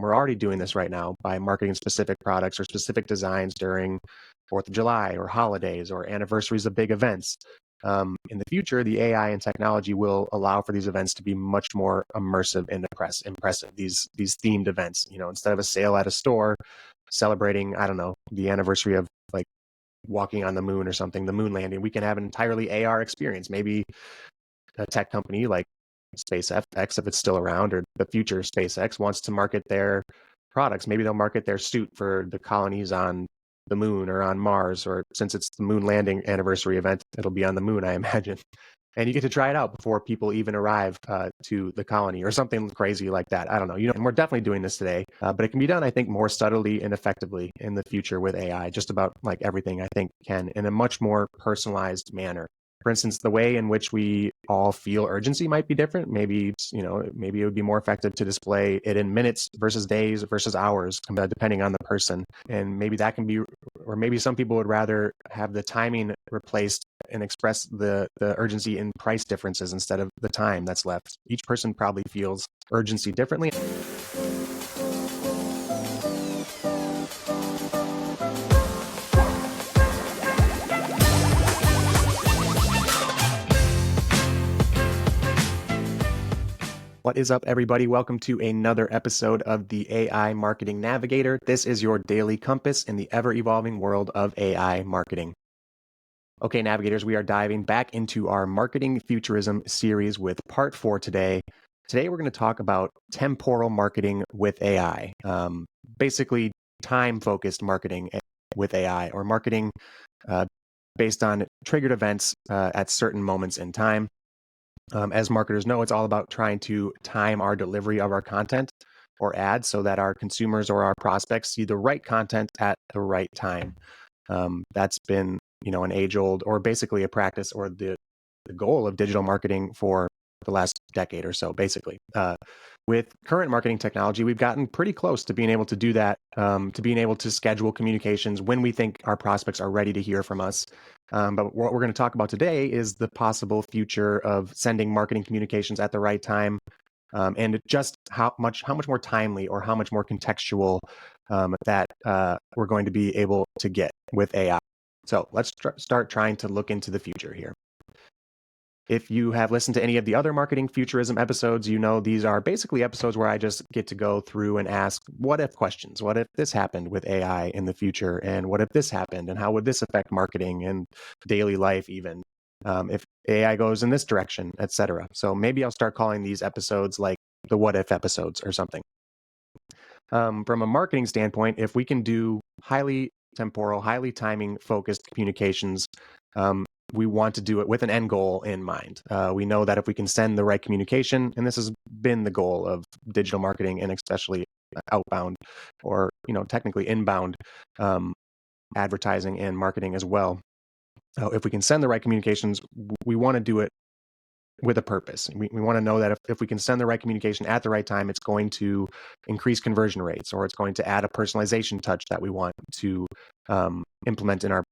We're already doing this right now by marketing specific products or specific designs during 4th of July or holidays or anniversaries of big events. In the future, the AI and technology will allow for these events to be much more immersive and impressive. These themed events, instead of a sale at a store celebrating, I don't know, the anniversary of like walking on the moon or something, the moon landing, we can have an entirely AR experience. Maybe a tech company like SpaceX, if it's still around, or the future SpaceX wants to market their products. Maybe they'll market their suit for the colonies on the moon or on Mars, or since it's the moon landing anniversary event, it'll be on the moon, I imagine. And you get to try it out before people even arrive to the colony or something crazy like that. I don't know. And we're definitely doing this today, but it can be done, I think, more subtly and effectively in the future with AI. Just about like everything, I think, can in a much more personalized manner. For instance, the way in which we all feel urgency might be different. Maybe it would be more effective to display it in minutes versus days versus hours, depending on the person. And maybe that can be, or maybe some people would rather have the timing replaced and express the urgency in price differences instead of the time that's left. Each person probably feels urgency differently. What is up, everybody? Welcome to another episode of the AI Marketing Navigator. This is your daily compass in the ever-evolving world of AI marketing. Okay, navigators, we are diving back into our Marketing Futurism series with part 4 today. Today, we're going to talk about temporal marketing with AI, basically time-focused marketing with AI, or marketing based on triggered events at certain moments in time. As marketers know, it's all about trying to time our delivery of our content or ads so that our consumers or our prospects see the right content at the right time. That's been, an age-old, or basically a practice, or the goal of digital marketing for the last decade or so, basically. With current marketing technology, we've gotten pretty close to being able to do that, to being able to schedule communications when we think our prospects are ready to hear from us. But what we're going to talk about today is the possible future of sending marketing communications at the right time, and just how much more timely or how much more contextual that we're going to be able to get with AI. So let's start trying to look into the future here. If you have listened to any of the other Marketing Futurism episodes, these are basically episodes where I just get to go through and ask what if questions. What if this happened with AI in the future? And what if this happened? And how would this affect marketing and daily life even? If AI goes in this direction, etc. So maybe I'll start calling these episodes like the what if episodes or something. From a marketing standpoint, if we can do highly temporal, highly timing focused communications, we want to do it with an end goal in mind. We know that if we can send the right communication, and this has been the goal of digital marketing and especially outbound or, technically inbound advertising and marketing as well. If we can send the right communications, we want to do it with a purpose. We want to know that if we can send the right communication at the right time, it's going to increase conversion rates, or it's going to add a personalization touch that we want to implement in our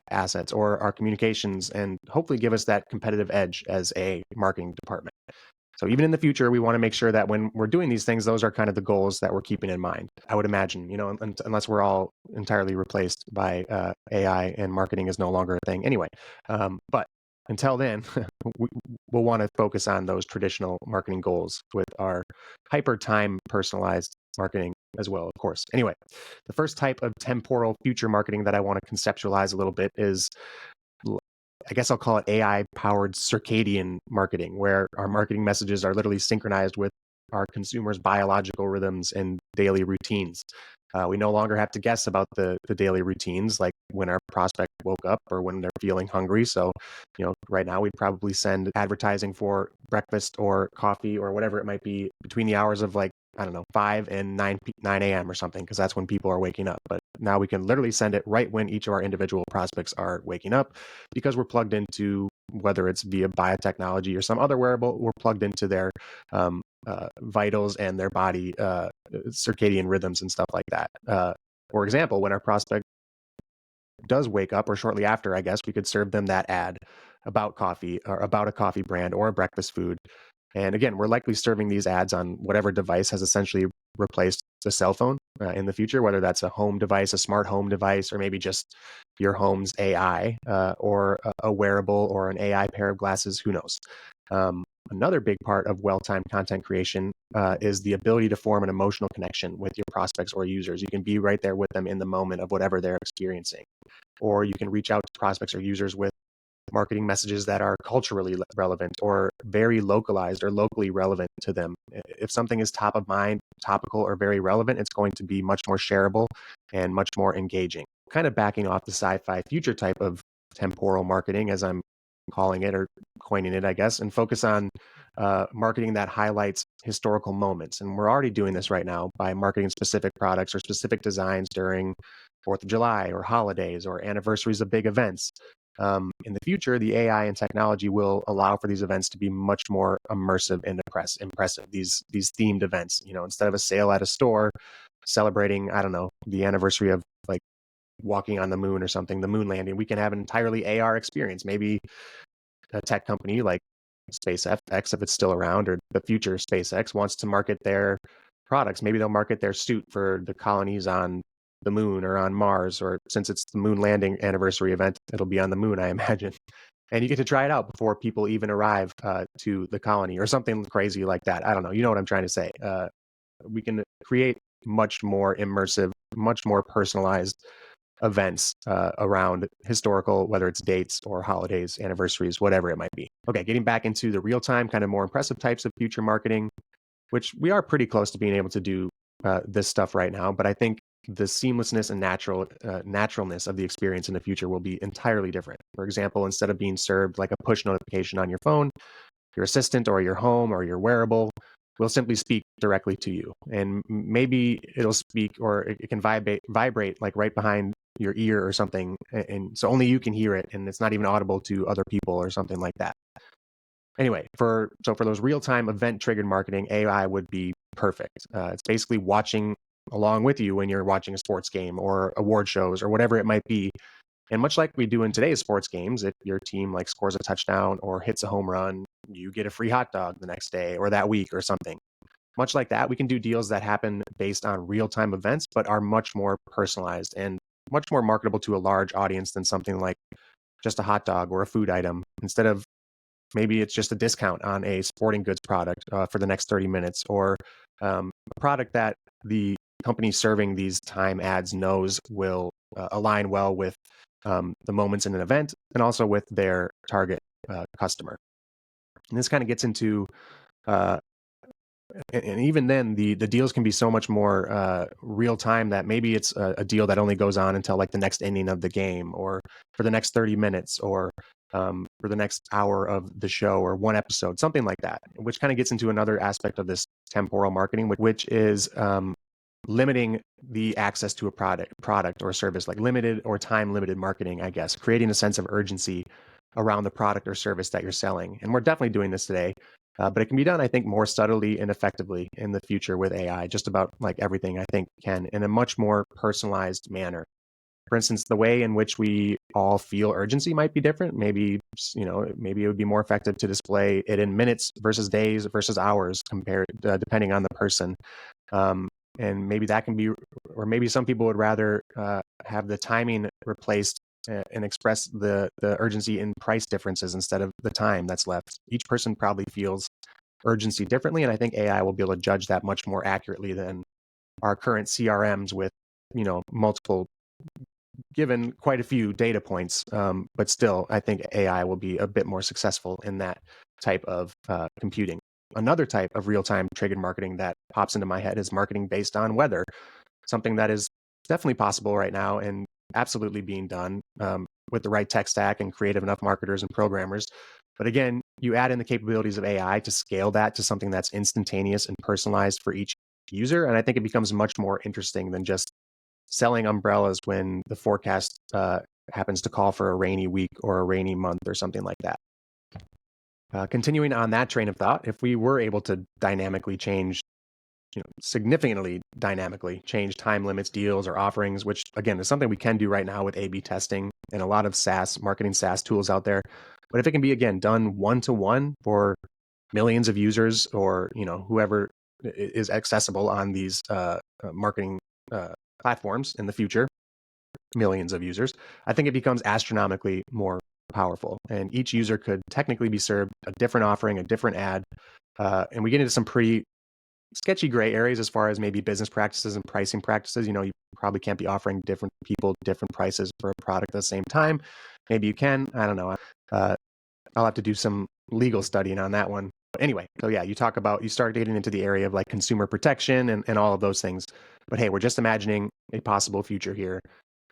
assets or our communications, and hopefully give us that competitive edge as a marketing department. So even in the future, we want to make sure that when we're doing these things, those are kind of the goals that we're keeping in mind. I would imagine, unless we're all entirely replaced by AI and marketing is no longer a thing anyway. But until then, we'll want to focus on those traditional marketing goals with our hyper time personalized marketing as well, of course. Anyway, the first type of temporal future marketing that I want to conceptualize a little bit is, I guess I'll call it AI-powered circadian marketing, where our marketing messages are literally synchronized with our consumers' biological rhythms and daily routines. We no longer have to guess about the daily routines, like when our prospect woke up or when they're feeling hungry. So, right now we'd probably send advertising for breakfast or coffee or whatever it might be between the hours of 5 and 9 a.m. or something, because that's when people are waking up. But now we can literally send it right when each of our individual prospects are waking up, because we're plugged into, whether it's via biotechnology or some other wearable, we're plugged into their vitals and their body circadian rhythms and stuff like that. For example, when our prospect does wake up, or shortly after, I guess, we could serve them that ad about coffee, or about a coffee brand or a breakfast food. And again, we're likely serving these ads on whatever device has essentially replace the cell phone in the future, whether that's a home device, a smart home device, or maybe just your home's AI or a wearable or an AI pair of glasses, who knows? Another big part of well-timed content creation is the ability to form an emotional connection with your prospects or users. You can be right there with them in the moment of whatever they're experiencing, or you can reach out to prospects or users with marketing messages that are culturally relevant or very localized or locally relevant to them. If something is top of mind, topical, or very relevant, it's going to be much more shareable and much more engaging. Kind of backing off the sci-fi future type of temporal marketing, as I'm calling it or coining it, I guess, and focus on marketing that highlights historical moments. And we're already doing this right now by marketing specific products or specific designs during 4th of July or holidays or anniversaries of big events. In the future, the AI and technology will allow for these events to be much more immersive and impressive. These themed events, instead of a sale at a store celebrating, I don't know, the anniversary of like walking on the moon or something, the moon landing, we can have an entirely AR experience. Maybe a tech company like SpaceX, if it's still around, or the future SpaceX wants to market their products. Maybe they'll market their suit for the colonies on the moon or on Mars, or since it's the moon landing anniversary event, it'll be on the moon, I imagine. And you get to try it out before people even arrive to the colony or something crazy like that. I don't know. You know what I'm trying to say. We can create much more immersive, much more personalized events around historical, whether it's dates or holidays, anniversaries, whatever it might be. Okay, getting back into the real-time, kind of more impressive types of future marketing, which we are pretty close to being able to do this stuff right now. But I think the seamlessness and naturalness of the experience in the future will be entirely different. For example, instead of being served like a push notification on your phone, your assistant or your home or your wearable will simply speak directly to you. And maybe it'll speak, or it can vibrate like right behind your ear or something. And so only you can hear it, and it's not even audible to other people or something like that. Anyway, for those real-time event-triggered marketing, AI would be perfect. It's basically watching along with you when you're watching a sports game or award shows or whatever it might be. And much like we do in today's sports games, if your team like scores a touchdown or hits a home run, you get a free hot dog the next day or that week or something. Much like that, we can do deals that happen based on real-time events, but are much more personalized and much more marketable to a large audience than something like just a hot dog or a food item. Instead of maybe it's just a discount on a sporting goods product for the next 30 minutes, or a product that the company serving these time ads knows will align well with the moments in an event and also with their target customer. And this kind of gets into uh, and even then the deals can be so much more real time that maybe it's a deal that only goes on until like the next inning of the game, or for the next 30 minutes, or for the next hour of the show, or one episode, something like that, which kind of gets into another aspect of this temporal marketing, which is limiting the access to a product or service, like limited or time limited marketing, I guess, creating a sense of urgency around the product or service that you're selling. And we're definitely doing this today. But it can be done, I think, more subtly and effectively in the future with AI. Just about like everything, I think, can in a much more personalized manner. For instance, the way in which we all feel urgency might be different. Maybe, maybe it would be more effective to display it in minutes versus days versus hours, compared depending on the person. And maybe that can be, or maybe some people would rather have the timing replaced and express the urgency in price differences instead of the time that's left. Each person probably feels urgency differently, and I think AI will be able to judge that much more accurately than our current CRMs with, multiple, given quite a few data points. But still, I think AI will be a bit more successful in that type of computing. Another type of real-time triggered marketing that pops into my head is marketing based on weather, something that is definitely possible right now and absolutely being done with the right tech stack and creative enough marketers and programmers. But again, you add in the capabilities of AI to scale that to something that's instantaneous and personalized for each user. And I think it becomes much more interesting than just selling umbrellas when the forecast happens to call for a rainy week or a rainy month or something like that. Continuing on that train of thought, if we were able to dynamically change, significantly dynamically change time limits, deals, or offerings, which again is something we can do right now with A/B testing and a lot of marketing SaaS tools out there. But if it can be again done one-to-one for millions of users, or whoever is accessible on these marketing platforms in the future, millions of users, I think it becomes astronomically more powerful. And each user could technically be served a different offering, a different ad. And we get into some pretty sketchy gray areas as far as maybe business practices and pricing practices. You probably can't be offering different people different prices for a product at the same time. Maybe you can. I don't know. I'll have to do some legal studying on that one. But anyway, so yeah, you start getting into the area of like consumer protection and all of those things. But hey, we're just imagining a possible future here,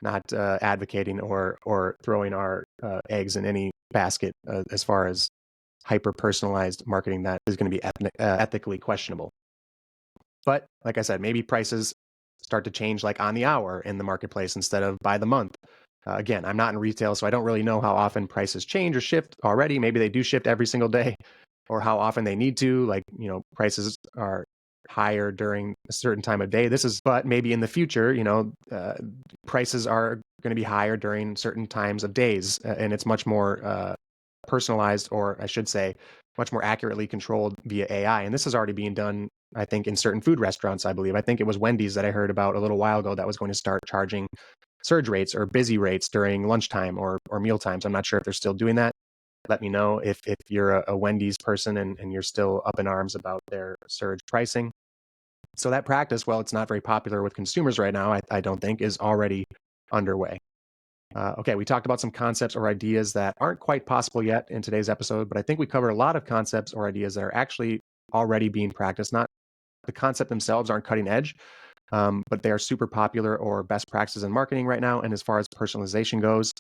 not advocating or throwing our eggs in any basket as far as hyper personalized marketing that is going to be ethically questionable. But like I said, maybe prices start to change like on the hour in the marketplace instead of by the month. Again, I'm not in retail, so I don't really know how often prices change or shift already. Maybe they do shift every single day, or how often they need to. Like, prices are higher during a certain time of day. But maybe in the future, prices are going to be higher during certain times of days, and it's much more personalized, or I should say, much more accurately controlled via AI. And this is already being done, I think, in certain food restaurants, I believe. I think it was Wendy's that I heard about a little while ago that was going to start charging surge rates or busy rates during lunchtime or meal times. I'm not sure if they're still doing that. Let me know if you're a Wendy's person and you're still up in arms about their surge pricing. So that practice, well, it's not very popular with consumers right now, I don't think, is already underway. Okay, we talked about some concepts or ideas that aren't quite possible yet in today's episode, but I think we covered a lot of concepts or ideas that are actually already being practiced. Not the concept themselves aren't cutting edge, but they are super popular or best practices in marketing right now. And as far as personalization goes,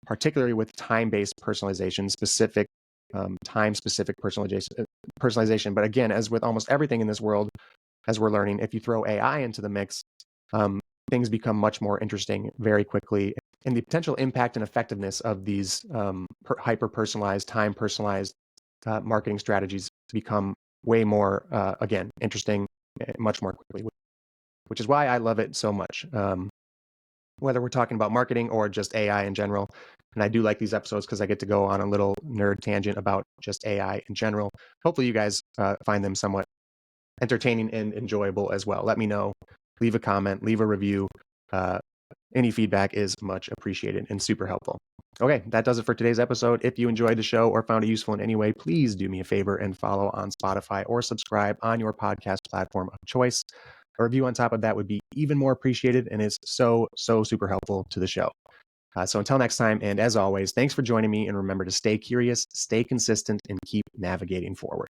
particularly with time-based personalization, specific time-specific personalization. But again, as with almost everything in this world, as we're learning, if you throw AI into the mix, things become much more interesting very quickly. And the potential impact and effectiveness of these hyper-personalized, time-personalized marketing strategies become way more, again, interesting much more quickly, which is why I love it so much. Whether we're talking about marketing or just AI in general. And I do like these episodes because I get to go on a little nerd tangent about just AI in general. Hopefully you guys find them somewhat entertaining and enjoyable as well. Let me know. Leave a comment, leave a review. Any feedback is much appreciated and super helpful. Okay, that does it for today's episode. If you enjoyed the show or found it useful in any way, please do me a favor and follow on Spotify or subscribe on your podcast platform of choice. A review on top of that would be even more appreciated and is so super helpful to the show. So until next time, and as always, thanks for joining me, and remember to stay curious, stay consistent, and keep navigating forward.